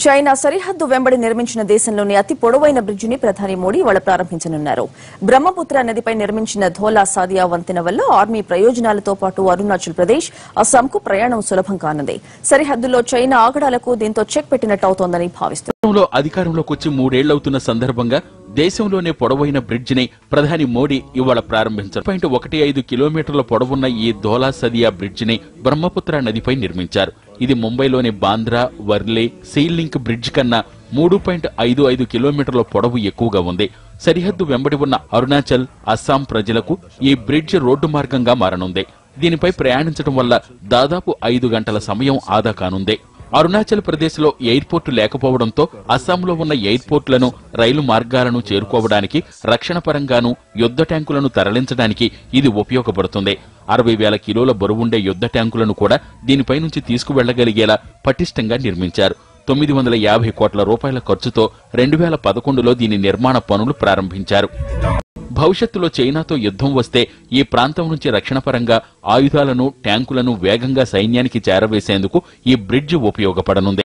China సరిహద్దు వెంబడి నిర్మించిన దేశంలోని అతి పొడవైన బ్రిడ్జిని ప్రధాని మోడీ ఇవాళ ప్రారంభించనున్నారు. బ్రహ్మపుత్ర నదిపై నిర్మించిన ధోలా సాదియా వంతెన వల్ల ఆర్మీ ప్రయోజనాలతో పాటు అరుణాచల్ ప్రదేశ్, అస్సాంకు ప్రయాణం సులభం కానుంది. సరిహద్దులో చైనా ఆగడాలకు దీంతో చెక్ పెట్టినట్టు అవుతోందని భావిస్తున్నారు. అధికారంలోకి వచ్చి 3 ఏళ్లవుతున్న సందర్భంగా దేశంలోనే పొడవైన బ్రిడ్జిని ప్రధాని మోడీ ఇవాళ ప్రారంభించారు. 1.15 కిలోమీటర్ల పొడవున్న ఈ ధోలా సదియా బ్రిడ్జిని బ్రహ్మపుత్ర నదిపై నిర్మించారు. ఇది ముంబైలోని Bandra, Worli, sea link bridge కన్నా 3.55 కిలోమీటర్ల పొడవు ఎక్కువగా ఉంది. సరిహద్దు వెంబడి ఉన్న అరుణాచల్, అస్సాం ప్రజలకు ఈ బ్రిడ్జ్ రోడ్డు మార్గంగా మారనుంది. దీనిపై ప్రయాణించడం వల్ల దాదాపు 5 గంటల సమయం ఆదా కానుంది. అరుణాచల్ ప్రదేశ్ లో ఎయిర్పోర్టు లేకపోవడంతో అస్సాంలో ఉన్న ఎయిర్పోర్టులను, రైలు మార్గాలను చేరుకోవడానికి, రక్షణ పరంగానూ యుద్ధ ట్యాంకులను తరలించడానికి ఇది ఉపయోగపడుతుంది. 60,000 కిలోల బరువుండే యుద్ధ ట్యాంకులను కూడా దీనిపై నుంచి తీసుకువెళ్లగలిగేలా పటిష్టంగా నిర్మించారు. 950 కోట్ల రూపాయల ఖర్చుతో 2011లో దీని నిర్మాణ పనులు ప్రారంభించారు. భవిష్యత్తులో చైనాతో యుద్ధం వస్తే ఈ ప్రాంతం నుంచి రక్షణ పరంగా ఆయుధాలను, ట్యాంకులను వేగంగా సైన్యానికి చేరవేసేందుకు ఈ బ్రిడ్జ్ ఉపయోగపడనుంది.